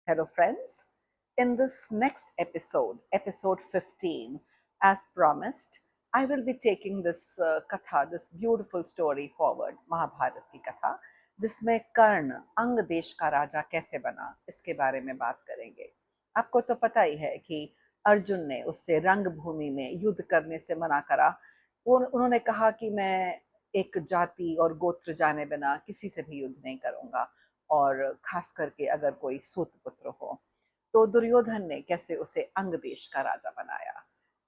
Hello, friends. In this next episode, episode 15, as promised, I will be taking this katha, this beautiful story forward, Mahabharat की कथा, जिसमें कर्ण अंग देश का राजा कैसे बना, इसके बारे में बात करेंगे। आपको तो पता ही है कि अर्जुन ने उससे रंगभूमि में युद्ध करने से मना करा। उन्होंने कहा कि मैं एक जाति और गोत्र जाने बिना किसी से भी युद्ध नहीं करूंगा, और खास करके अगर कोई सूत पुत्र हो। तो दुर्योधन ने कैसे उसे अंग देश का राजा बनाया।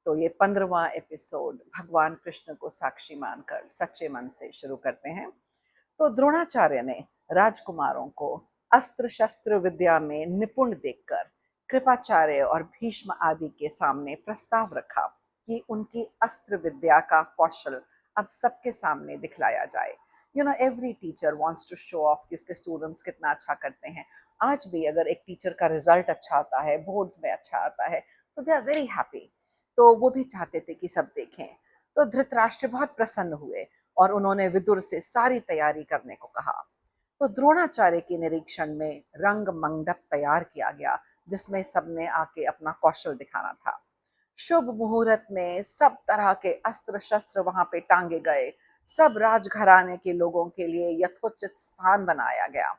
तो ये 15वां एपिसोड भगवान कृष्ण को साक्षी मानकर सच्चे मन से शुरू करते हैं। तो द्रोणाचार्य ने राजकुमारों को अस्त्र शस्त्र विद्या में निपुण देखकर कृपाचार्य और भीष्म आदि के सामने प्रस्ताव रखा कि उनकी अस्त्र विद्या का कौशल अब सबके सामने दिखलाया जाए। Every teacher wants to show off कि उसके स्टूडेंट्स कितना अच्छा करते हैं। आज भी अगर एक टीचर का रिजल्ट अच्छा आता है, बोर्ड्स में अच्छा आता है, तो दे आर वेरी हैप्पी। तो वो भी चाहते थे कि सब देखें। तो धृतराष्ट्र बहुत प्रसन्न हुए और उन्होंने विदुर से सारी तैयारी करने को कहा। तो द्रोणाचार्य के निरीक्षण में रंग मंडप तैयार किया गया, जिसमें सबने आके अपना कौशल दिखाना था। शुभ मुहूर्त में सब तरह के अस्त्र शस्त्र वहां पे टांगे गए। सब राजघराने के लोगों के लिए यथोचित स्थान बनाया गया।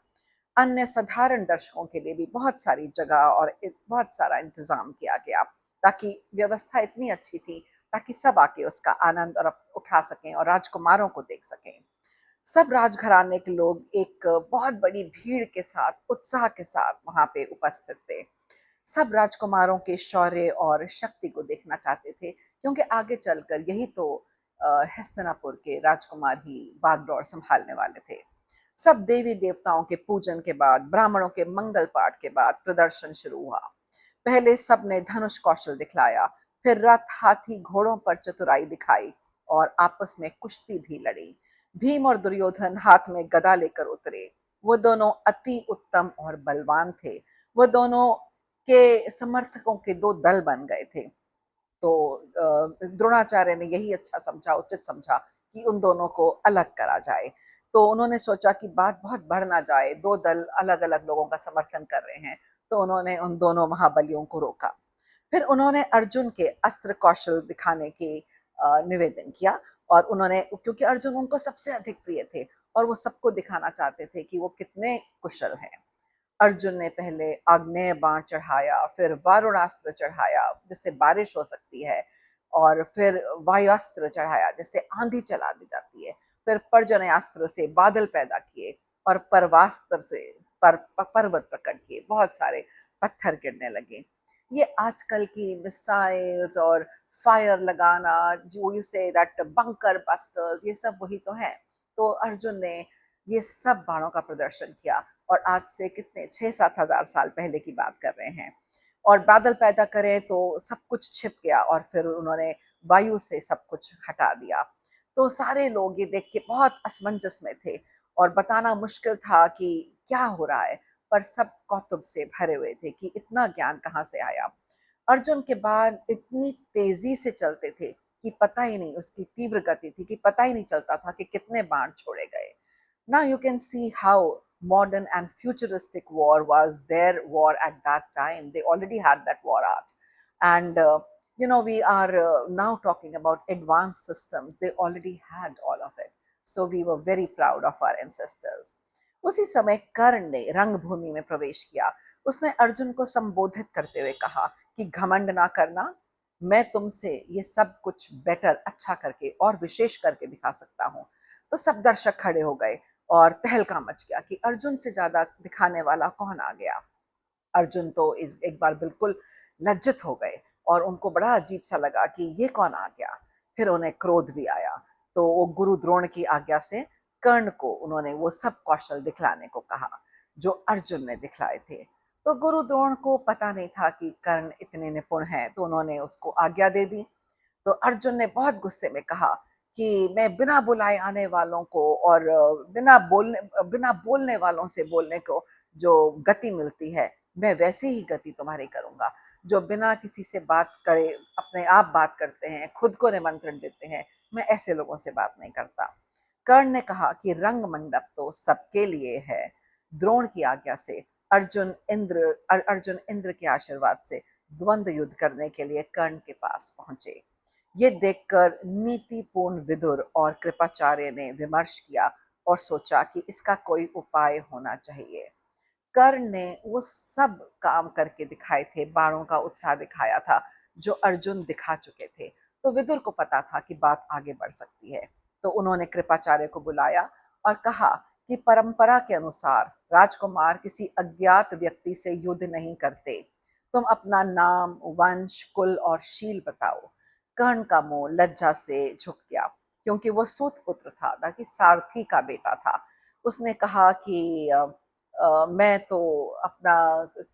अन्य साधारण दर्शकों के लिए भी बहुत सारी जगह और बहुत सारा इंतजाम किया गया, ताकि व्यवस्था इतनी अच्छी थी ताकि सब आके उसका आनंद और उठा सकें और राजकुमारों को देख सकें। सब राजघराने के लोग एक बहुत बड़ी भीड़ के साथ, उत्साह के साथ वहां पे उपस्थित थे। सब राजकुमारों के शौर्य और शक्ति को देखना चाहते थे, क्योंकि आगे चलकर यही तो हस्तिनापुर के राजकुमार ही बागडोर संभालने वाले थे। सब देवी देवताओं के पूजन के बाद, ब्राह्मणों के मंगल पाठ के बाद प्रदर्शन शुरू हुआ। पहले सब ने धनुष कौशल दिखलाया, फिर रथ, हाथी, घोड़ों पर चतुराई दिखाई और आपस में कुश्ती भी लड़ी। भीम और दुर्योधन हाथ में गदा लेकर उतरे। वो दोनों अति उत्तम और बलवान थे। वो दोनों के समर्थकों के दो दल बन गए थे। तो द्रोणाचार्य ने यही अच्छा समझा, उचित समझा कि उन दोनों को अलग करा जाए। तो उन्होंने सोचा कि बात बहुत बढ़ ना जाए, दो दल अलग अलग लोगों का समर्थन कर रहे हैं। तो उन्होंने उन दोनों महाबलियों को रोका। फिर उन्होंने अर्जुन के अस्त्र कौशल दिखाने के निवेदन किया। और उन्होंने, क्योंकि अर्जुन उनको सबसे अधिक प्रिय थे और वो सबको दिखाना चाहते थे कि वो कितने कुशल हैं। अर्जुन ने पहले आग्नेय बाण चढ़ाया, फिर वारुणास्त्र चढ़ाया जिससे बारिश हो सकती है, और फिर वायुअस्त्र चढ़ाया जिससे आंधी चला दी जाती है। फिर पर्जन्यास्त्र से बादल पैदा किए, और परवास्त्र से पर्वत प्रकट किए, बहुत सारे पत्थर गिरने लगे। ये आजकल की मिसाइल्स और फायर लगाना, जो you say that bunker busters, ये सब वही तो है। तो अर्जुन ने ये सब बाणों का प्रदर्शन किया, और आज से कितने 6-7 हजार साल पहले की बात कर रहे हैं। और बादल पैदा करें तो सब कुछ छिप गया, और फिर उन्होंने वायु से सब कुछ हटा दिया। तो सारे लोग ये देख के बहुत असमंजस में थे, और बताना मुश्किल था कि क्या हो रहा है। पर सब कौतुक से भरे हुए थे कि इतना ज्ञान कहाँ से आया। अर्जुन के बाण इतनी तेजी से चलते थे कि पता ही नहीं, उसकी तीव्र गति थी कि पता ही नहीं चलता था कि कितने बाण छोड़े गए। Now you can see how modern and futuristic war was their war at that time. They already had that war art. And we are now talking about advanced systems. They already had all of it. So we were very proud of our ancestors. उसी समय कर्ण ने रंगभूमि में प्रवेश किया। उसने अर्जुन को संबोधित करते हुए कहा कि घमंड ना करना, मैं तुमसे ये सब कुछ बेटर, अच्छा करके और विशेष करके दिखा सकता हूँ। तो सब दर्शक खड़े हो गए और तहलका मच गया कि अर्जुन से ज्यादा दिखाने वाला कौन आ गया। अर्जुन तो इस एक बार बिल्कुल लज्जित हो गए, और उनको बड़ा अजीब सा लगा कि ये कौन आ गया। फिर उन्हें क्रोध भी आया। तो वो गुरु द्रोण की आज्ञा से कर्ण को उन्होंने वो सब कौशल दिखलाने को कहा जो अर्जुन ने दिखलाए थे। तो गुरु द्रोण को पता नहीं था कि कर्ण इतने निपुण हैं, तो उन्होंने उसको आज्ञा दे दी। तो अर्जुन ने बहुत गुस्से में कहा कि मैं बिना बुलाए आने वालों को, और बिना बोलने वालों से बोलने को जो गति मिलती है, मैं वैसे ही गति तुम्हारी करूंगा। जो बिना किसी से बात करे अपने आप बात करते हैं, खुद को निमंत्रण देते हैं, मैं ऐसे लोगों से बात नहीं करता। कर्ण ने कहा कि रंग मंडप तो सबके लिए है। द्रोण की आज्ञा से अर्जुन इंद्र के आशीर्वाद से द्वंद्व युद्ध करने के लिए कर्ण के पास पहुंचे। ये देखकर नीतिपूर्ण विदुर और कृपाचार्य ने विमर्श किया और सोचा कि इसका कोई उपाय होना चाहिए। कर्ण ने वो सब काम करके दिखाए थे, बाणों का उत्साह दिखाया था जो अर्जुन दिखा चुके थे। तो विदुर को पता था कि बात आगे बढ़ सकती है। तो उन्होंने कृपाचार्य को बुलाया और कहा कि परंपरा के अनुसार राजकुमार किसी अज्ञात व्यक्ति से युद्ध नहीं करते। तुम अपना नाम, वंश, कुल और शील बताओ। कर्ण का मुंह लज्जा से झुक गया क्योंकि वो सूत पुत्र था, ना कि सारथी का बेटा था। उसने कहा कि मैं तो अपना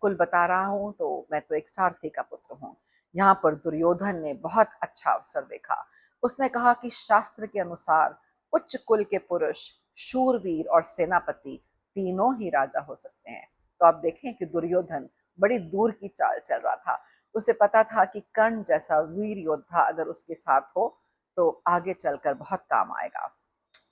कुल बता रहा हूँ, तो मैं तो एक सारथी का पुत्र हूँ। यहाँ पर दुर्योधन ने बहुत अच्छा अवसर देखा। उसने कहा कि शास्त्र के अनुसार उच्च कुल के पुरुष शूरवीर और सेनापति तीनों ही राजा हो सकते हैं। तो आप देखें कि दुर्योधन बड़ी दूर की चाल चल रहा था। उसे पता था कि कर्ण जैसा वीर योद्धा अगर उसके साथ हो तो आगे चलकर बहुत काम आएगा।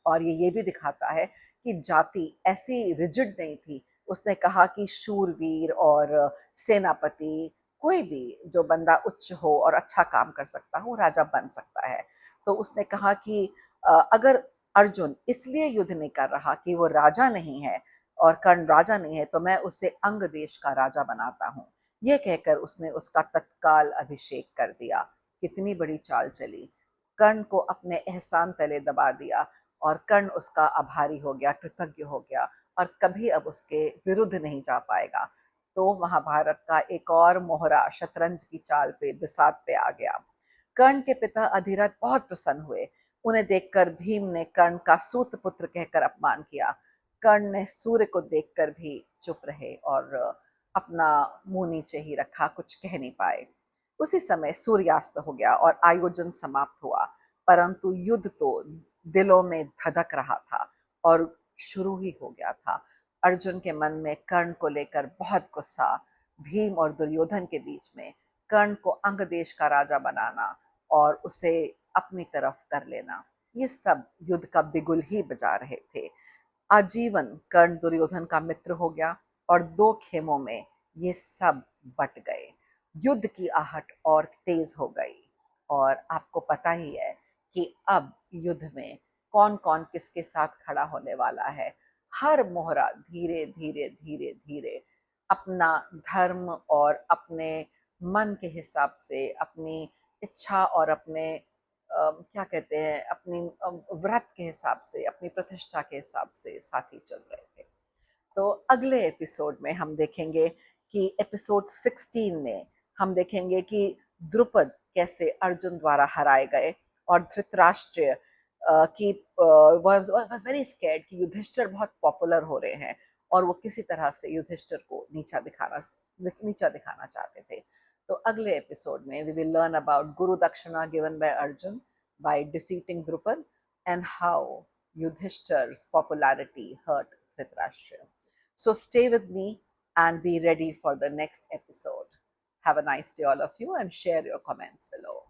और ये भी दिखाता है कि जाति ऐसी रिजिड नहीं थी। उसने कहा कि शूरवीर और सेनापति, कोई भी जो बंदा उच्च हो और अच्छा काम कर सकता हो, वो राजा बन सकता है। तो उसने कहा कि अगर अर्जुन इसलिए युद्ध नहीं कर रहा कि वो राजा नहीं है और कर्ण राजा नहीं है, तो मैं उसे अंग देश का राजा बनाता हूँ। ये कहकर उसने उसका तत्काल अभिषेक कर दिया। कितनी बड़ी चाल चली। कर्ण को अपने एहसान तले दबा दिया और कर्ण उसका आभारी हो गया, कृतज्ञ हो गया और कभी अब उसके विरुद्ध नहीं जा पाएगा। तो महाभारत का एक और मोहरा शतरंज की चाल पे, बिसात पे आ गया। कर्ण के पिता अधिरथ बहुत प्रसन्न हुए। उन्हें देखकर भीम ने कर्ण का सूत पुत्र कहकर अपमान किया। कर्ण ने सूर्य को देखकर भी चुप रहे और अपना मुंह नीचे ही रखा, कुछ कह नहीं पाए। उसी समय सूर्यास्त हो गया और आयोजन समाप्त हुआ, परंतु युद्ध तो दिलों में धधक रहा था और शुरू ही हो गया था। अर्जुन के मन में कर्ण को लेकर बहुत गुस्सा। भीम और दुर्योधन के बीच में कर्ण को अंग देश का राजा बनाना और उसे अपनी तरफ कर लेना, ये सब युद्ध का बिगुल ही बजा रहे थे। आजीवन कर्ण दुर्योधन का मित्र हो गया और दो खेमों में ये सब बट गए। युद्ध की आहट और तेज हो गई और आपको पता ही है कि अब युद्ध में कौन कौन किसके साथ खड़ा होने वाला है। हर मोहरा धीरे धीरे धीरे धीरे अपना धर्म और अपने मन के हिसाब से, अपनी इच्छा और अपने क्या कहते हैं, अपनी व्रत के हिसाब से, अपनी प्रतिष्ठा के हिसाब से साथी चल रहे थे। तो अगले एपिसोड में हम देखेंगे कि एपिसोड 16 में हम देखेंगे कि द्रुपद कैसे अर्जुन द्वारा हराए गए और धृतराष्ट्र की वाज वेरी स्कैर्ड कि युधिष्ठिर बहुत पॉपुलर हो रहे हैं और वो किसी तरह से युधिष्ठिर को नीचा दिखाना चाहते थे। तो अगले एपिसोड में वी विल लर्न अबाउट गुरु दक्षिणा given by Arjun by defeating Drupad and how Yudhishthir's popularity hurt Dhritarashtra. So stay with me and be ready for the next episode. Have a nice day, all of you, and share your comments below.